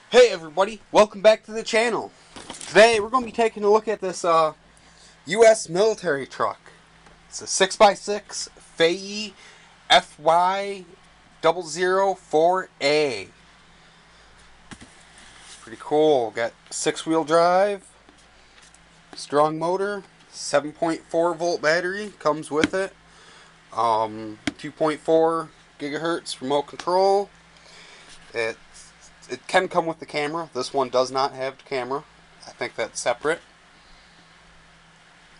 Hey everybody, welcome back to the channel. Today we're going to be taking a look at this U.S. military truck. It's a 6x6 fayee fy004. It's pretty cool. Got 6-wheel drive, strong motor, 7.4 volt battery comes with it. 2.4 gigahertz remote control. It can come with the camera. This one does not have the camera. I think that's separate.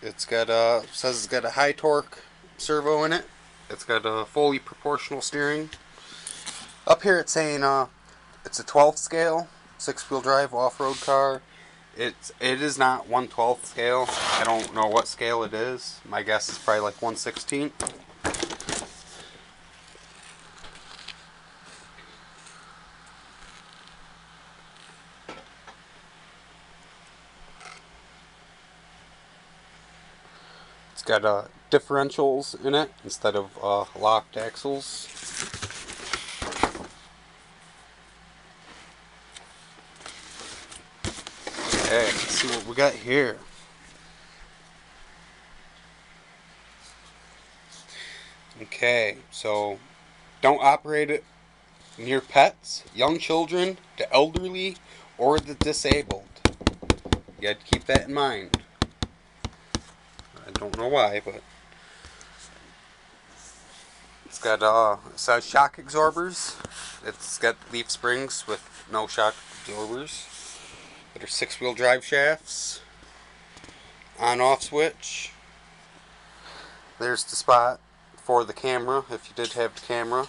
It's got says it's got a high torque servo in it. It's got a fully proportional steering. Up here it's saying it's a 12th scale 6-wheel drive off-road car. It is not 1/12 scale. I don't know what scale it is. My guess is probably like 1/16. It's got differentials in it instead of locked axles. Okay, let's see what we got here. Okay, so don't operate it near pets, young children, the elderly, or the disabled. You got to keep that in mind. I don't know why, but it's got it says shock absorbers. It's got leaf springs with no shock absorbers. That are 6-wheel drive shafts. On-off switch. There's the spot for the camera if you did have the camera.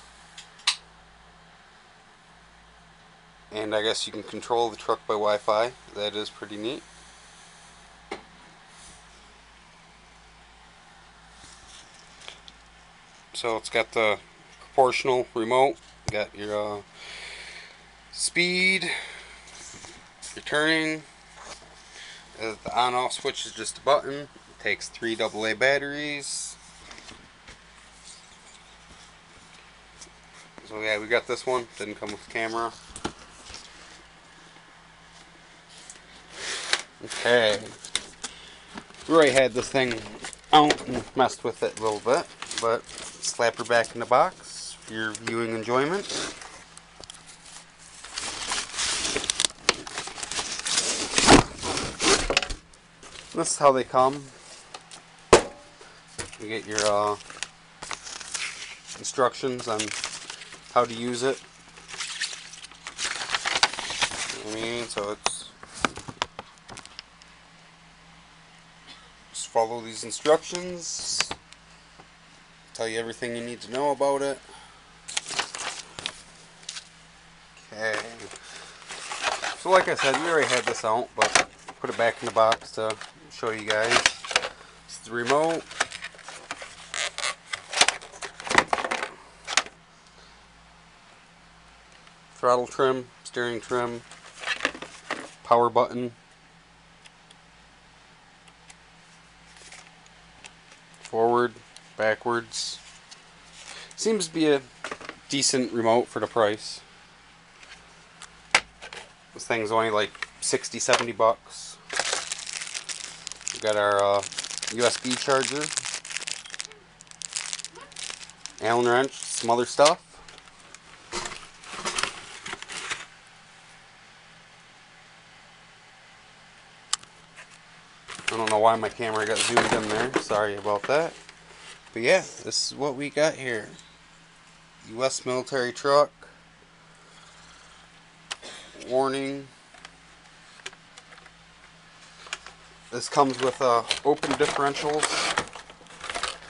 And I guess you can control the truck by Wi-Fi. That is pretty neat. So it's got the proportional remote. Got your speed, your turning. The on-off switch is just a button. It takes 3 AA batteries. So yeah, we got this one. Didn't come with camera. Okay. We already had this thing out and messed with it a little bit, but slap her back in the box for your viewing enjoyment. This is how they come. You get your instructions on how to use it. You know what I mean? So it's just follow these instructions. Tell you everything you need to know about it. Okay. So like I said, we already had this out, but put it back in the box to show you guys. It's the remote. Throttle trim, steering trim, power button, forward, backwards. Seems to be a decent remote for the price. This thing's only like 60-70 bucks. We got our USB charger, Allen wrench, some other stuff. I don't know why my camera got zoomed in there. Sorry about that. But yeah, this is what we got here. U.S. military truck. Warning. This comes with open differentials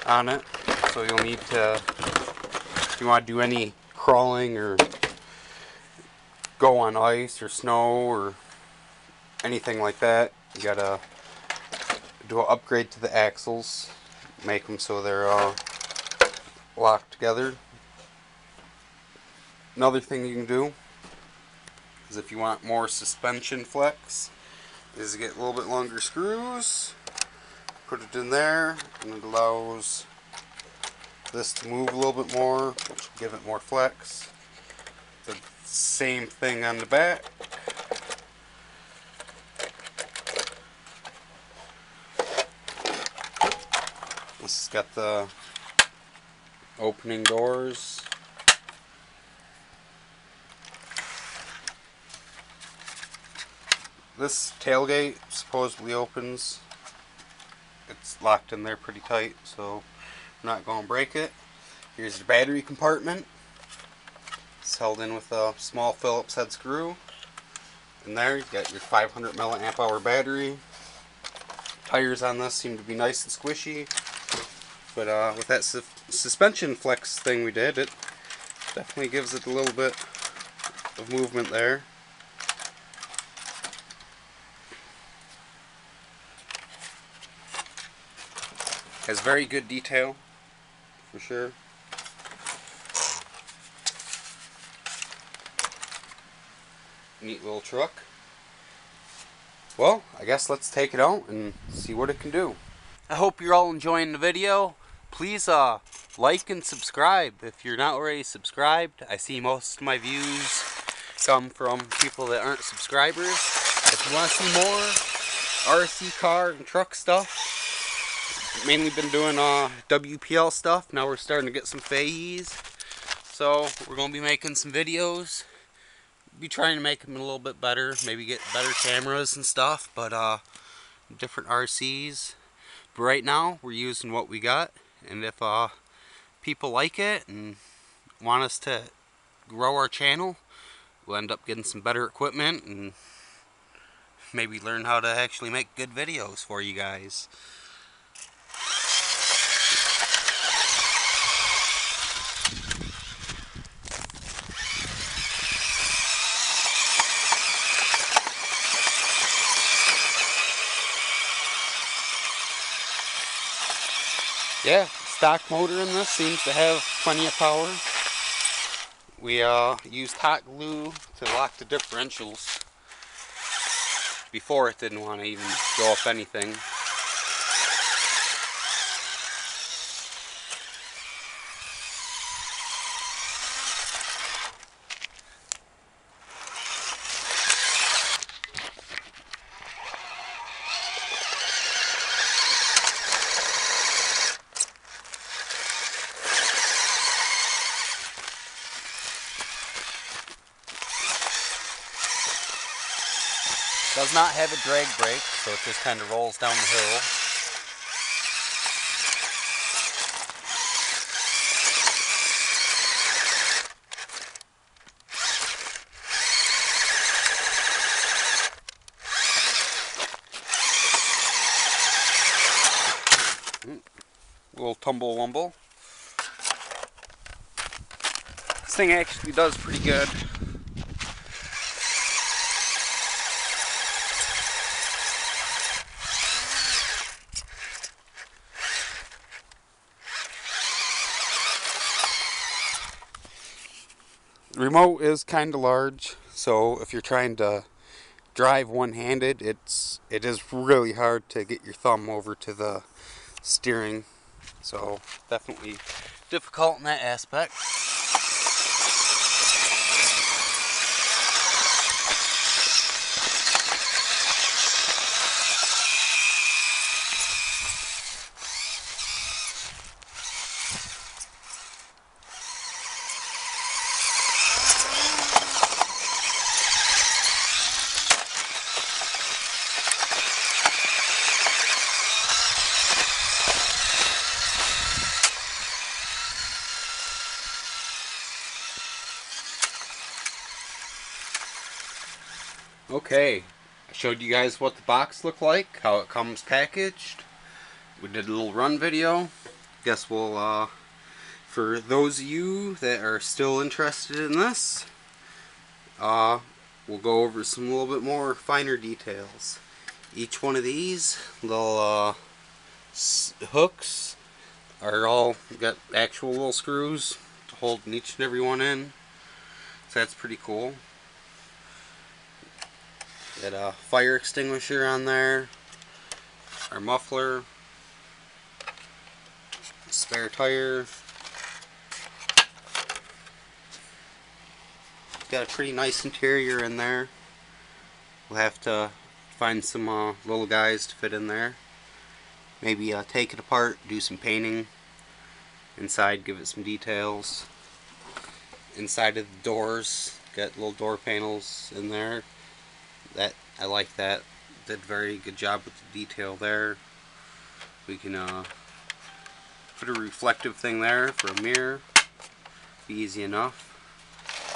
on it. So you'll need to, if you want to do any crawling or go on ice or snow or anything like that, you gotta do an upgrade to the axles, make them so they're locked together. Another thing you can do is if you want more suspension flex, is to get a little bit longer screws, put it in there, and it allows this to move a little bit more, which will give it more flex. The same thing on the back. This has got the opening doors. This tailgate supposedly opens. It's locked in there pretty tight, so I'm not going to break it. Here's the battery compartment. It's held in with a small Phillips head screw. In there, you've got your 500 milliamp hour battery. Tires on this seem to be nice and squishy, but with that suspension flex thing we did, it definitely gives it a little bit of movement there. Has very good detail, for sure. Neat little truck. Well, I guess let's take it out and see what it can do. I hope you're all enjoying the video. Please like and subscribe if you're not already subscribed. I see most of my views come from people that aren't subscribers. If you want to see more RC car and truck stuff, mainly been doing WPL stuff. Now we're starting to get some fayees. So we're going to be making some videos. Be trying to make them a little bit better, maybe get better cameras and stuff, but different RCs. But right now we're using what we got, and if people like it and want us to grow our channel, we'll end up getting some better equipment and maybe learn how to actually make good videos for you guys. Yeah, stock motor in this seems to have plenty of power. We used hot glue to lock the differentials. Before it didn't want to even go up anything. Does not have a drag brake, so it just kind of rolls down the hill. A little tumble wumble. This thing actually does pretty good. The remote is kind of large, so if you're trying to drive one-handed, it is really hard to get your thumb over to the steering. So definitely difficult in that aspect. Okay, I showed you guys what the box looked like, how it comes packaged. We did a little run video. Guess we'll, for those of you that are still interested in this, we'll go over some little bit more finer details. Each one of these little hooks are all got actual little screws to hold each and every one in. So that's pretty cool. Got a fire extinguisher on there, our muffler, spare tire. Got a pretty nice interior in there. We'll have to find some little guys to fit in there. maybe take it apart, do some painting inside, give it some details. Inside of the doors, got little door panels in there. That I like that. Did a very good job with the detail there. We can put a reflective thing there for a mirror. Be easy enough.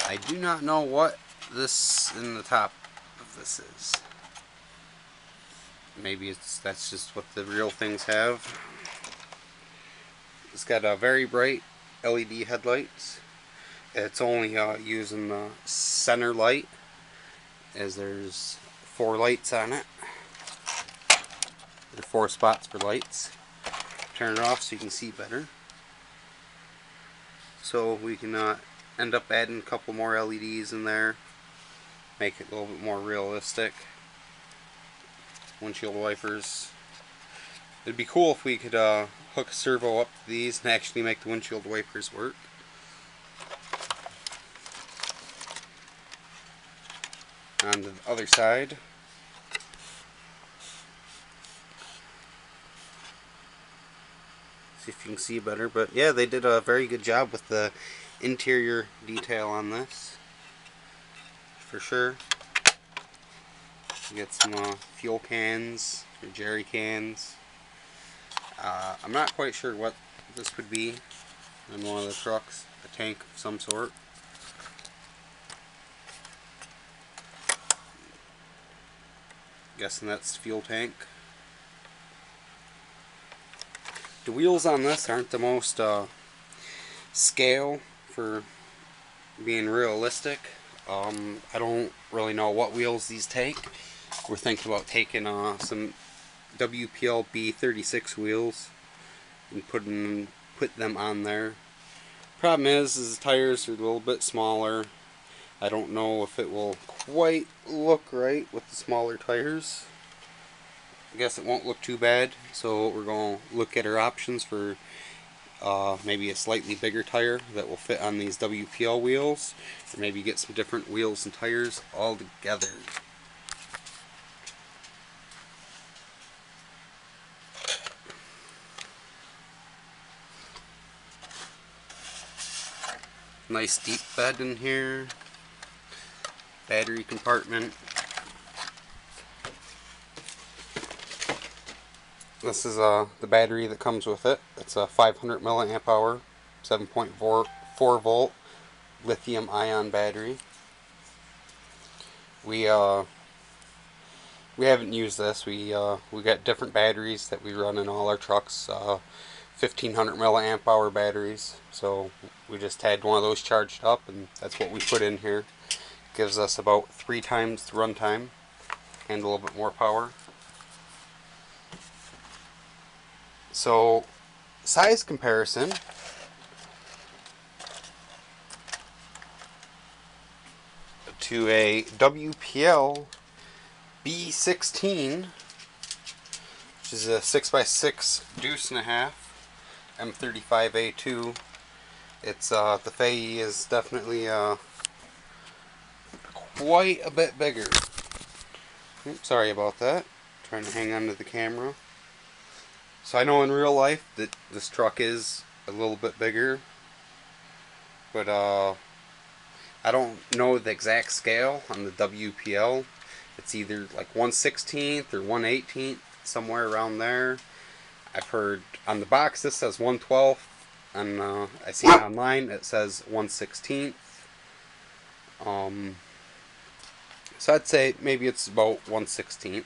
I do not know what this in the top of this is. Maybe that's just what the real things have. It's got a very bright LED headlights. It's only using the center light, as there's 4 lights on it. There are 4 spots for lights. Turn it off so you can see better. So we can end up adding a couple more LEDs in there, make it a little bit more realistic. Windshield wipers. It'd be cool if we could hook a servo up to these and actually make the windshield wipers work. On the other side, see if you can see better, but yeah, they did a very good job with the interior detail on this, for sure. You get some fuel cans, or jerry cans. I'm not quite sure what this would be on one of the trucks, a tank of some sort. Guessing that's the fuel tank. The wheels on this aren't the most scale for being realistic. I don't really know what wheels these take. We're thinking about taking some WPL B36 wheels and put them on there. Problem is the tires are a little bit smaller. I don't know if it will quite look right with the smaller tires. I guess it won't look too bad, so we're going to look at our options for maybe a slightly bigger tire that will fit on these WPL wheels, or maybe get some different wheels and tires all together. Nice deep bed in here. Battery compartment. This is the battery that comes with it. It's a 500 milliamp hour, 7.4 volt lithium ion battery. We haven't used this. We got different batteries that we run in all our trucks. 1500 milliamp hour batteries. So we just had one of those charged up, and that's what we put in here. Gives us about 3 times the runtime and a little bit more power. So, size comparison. To a WPL B16, which is a 6x6 deuce and a half M35A2. It's the fayee is definitely quite a bit bigger. Oops, sorry about that. Trying to hang on to the camera. So I know in real life that this truck is a little bit bigger, but I don't know the exact scale on the WPL. It's either like 1/16 or 1/18, somewhere around there. I've heard on the box this says 1/12, and I see online it says 1/16. So I'd say maybe it's about 1/16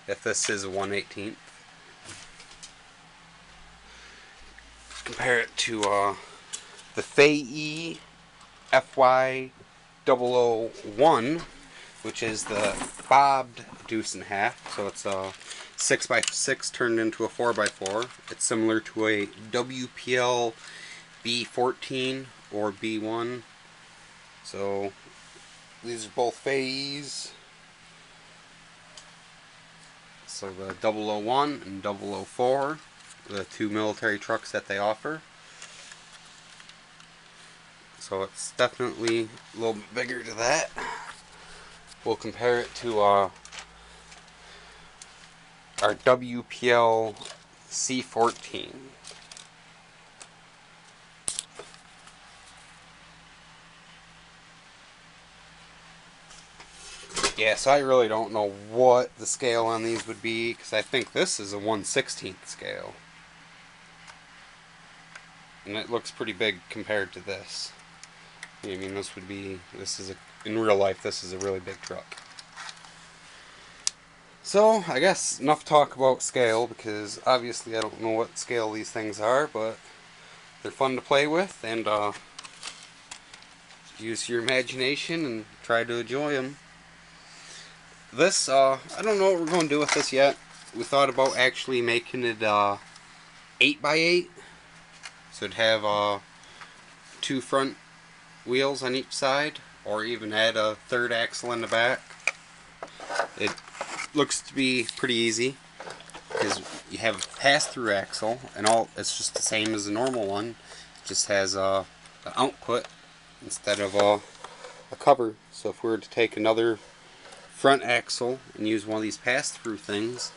if this is a 1/18. Compare it to the fayee fy004, which is the bobbed deuce and a half. So it's a 6x6 turned into a 4x4. It's similar to a WPL B14 or B1. So these are both fayees. So the 001 and 004, the 2 military trucks that they offer. So it's definitely a little bit bigger to that. We'll compare it to our WPL C14. Yeah, so I really don't know what the scale on these would be, because I think this is a 1/16 scale. And it looks pretty big compared to this. I mean, in real life, this is a really big truck. So, I guess enough talk about scale, because obviously I don't know what scale these things are, but they're fun to play with, and use your imagination and try to enjoy them. This, I don't know what we're going to do with this yet. We thought about actually making it 8x8, so it'd have 2 front wheels on each side, or even add a 3rd axle in the back. It looks to be pretty easy, because you have a pass-through axle, and it's just the same as a normal one. It just has an output instead of a cover. So if we were to take another front axle and use one of these pass-through things,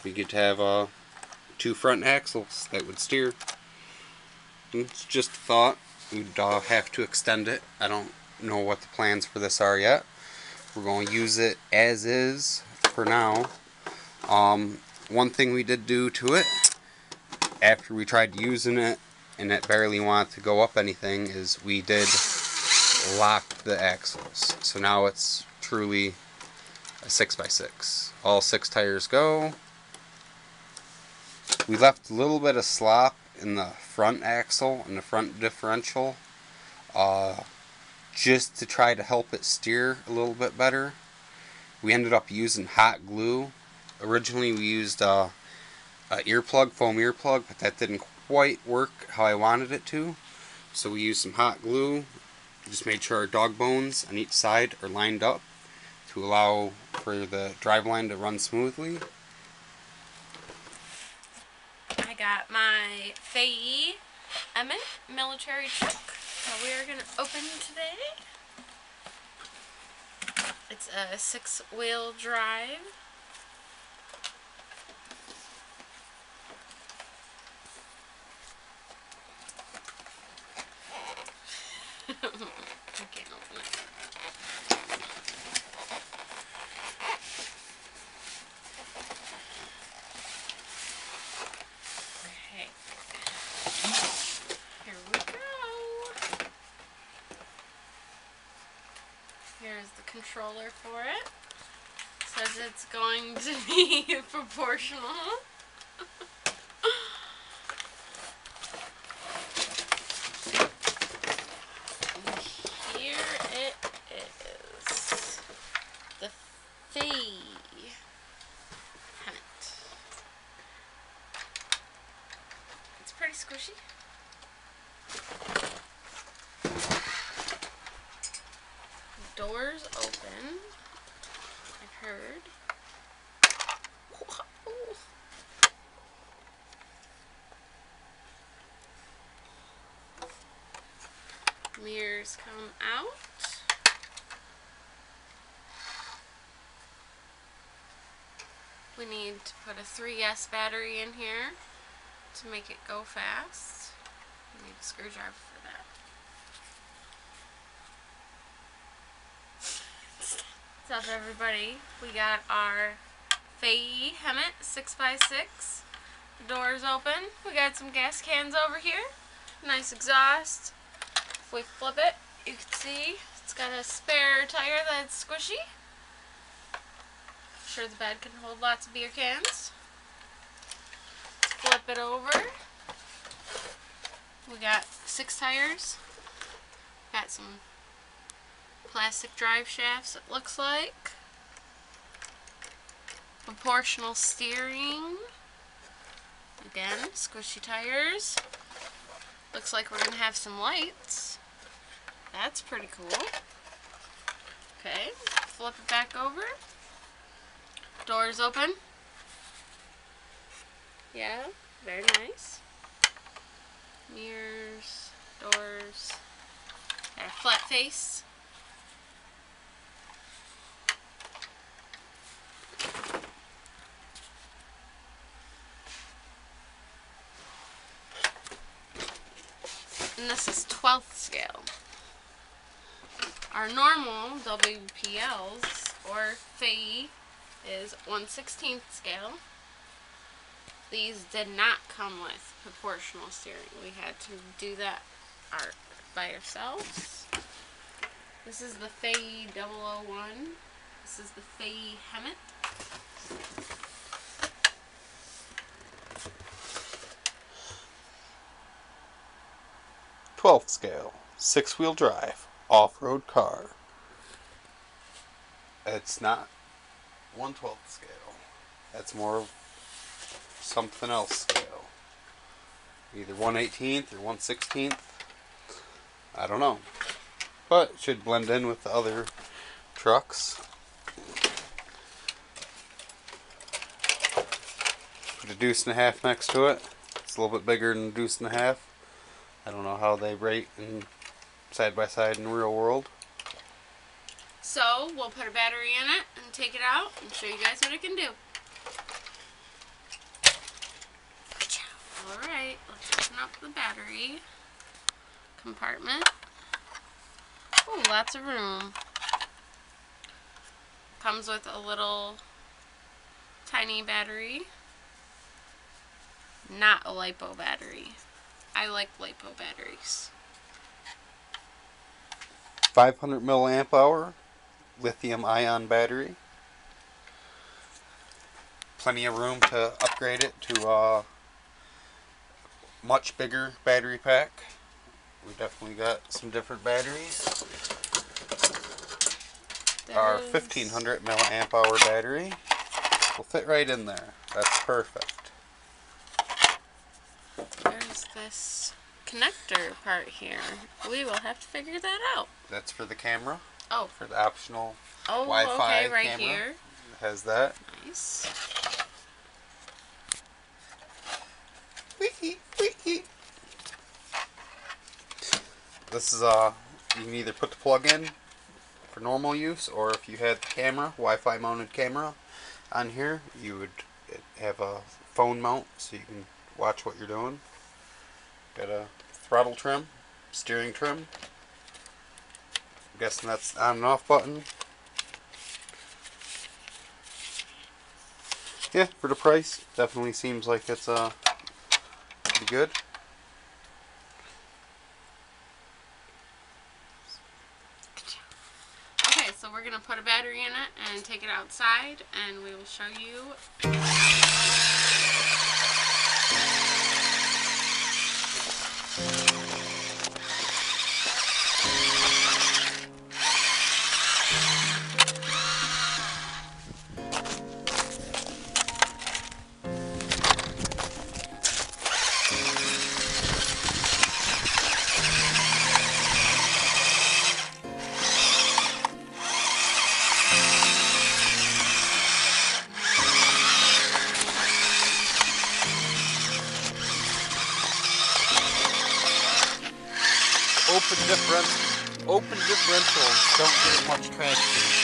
we could have 2 front axles that would steer. It's just a thought. We'd have to extend it. I don't know what the plans for this are yet. We're going to use it as is for now. One thing we did do to it, after we tried using it and it barely wanted to go up anything, is we did lock the axles. So now it's truly a 6x6. All 6 tires go. We left a little bit of slop in the front axle and the front differential, just to try to help it steer a little bit better. We ended up using hot glue. Originally we used a foam earplug, but that didn't quite work how I wanted it to. So we used some hot glue. Just made sure our dog bones on each side are lined up to allow for the driveline to run smoothly. I got my fayee military truck that we are going to open today. It's a 6-wheel drive. I can't open it. Okay. Here we go. Here's the controller for it. Says it's going to be proportional. Here it is. The fayee helmet. It's pretty squishy. Doors open. I've heard. Mirrors come out. We need to put a 3S battery in here to make it go fast. We need a screwdriver for that. What's up, everybody? We got our fayee helmet 6x6. The doors open. We got some gas cans over here. Nice exhaust. If we flip it, you can see it's got a spare tire that's squishy. I'm sure the bed can hold lots of beer cans. Let's flip it over. We got 6 tires. Got some plastic drive shafts, it looks like. Proportional steering. Again, squishy tires. Looks like we're going to have some lights. That's pretty cool. Okay, flip it back over. Doors open. Yeah, very nice. Mirrors, doors. Got a flat face. And this is 12th scale. Our normal WPLs, or fayee, is 1/16 scale. These did not come with proportional steering. We had to do that by ourselves. This is the fayee 001. This is the fayee Hemet. '12th scale, 6-wheel drive, off-road car. It's not 1/12th scale. That's more of something else scale. Either 1/18th or 1/16th. I don't know. But it should blend in with the other trucks. Put a 1.5 next to it. It's a little bit bigger than a 1.5. I don't know how they rate in side by side in the real world. So we'll put a battery in it and take it out and show you guys what it can do. Alright, let's open up the battery compartment. Oh, lots of room. Comes with a little tiny battery. Not a lipo battery. I like lipo batteries. 500 milliamp hour lithium ion battery. Plenty of room to upgrade it to a much bigger battery pack. We definitely got some different batteries. Our 1500 milliamp hour battery will fit right in there. That's perfect. There's this connector part here. We will have to figure that out. That's for the camera. Oh. For the optional Wi-Fi Wi-Fi right camera. here. It has that. Nice. Wee-hee. This is you can either put the plug in for normal use, or if you had the camera, Wi-Fi mounted camera on here, you would have a phone mount so you can watch what you're doing. Got a throttle trim, steering trim. I'm guessing that's on and off button. Yeah, for the price, definitely seems like it's pretty good. Okay, so we're going to put a battery in it and take it outside, and we will show you. Open differentials don't get much traction.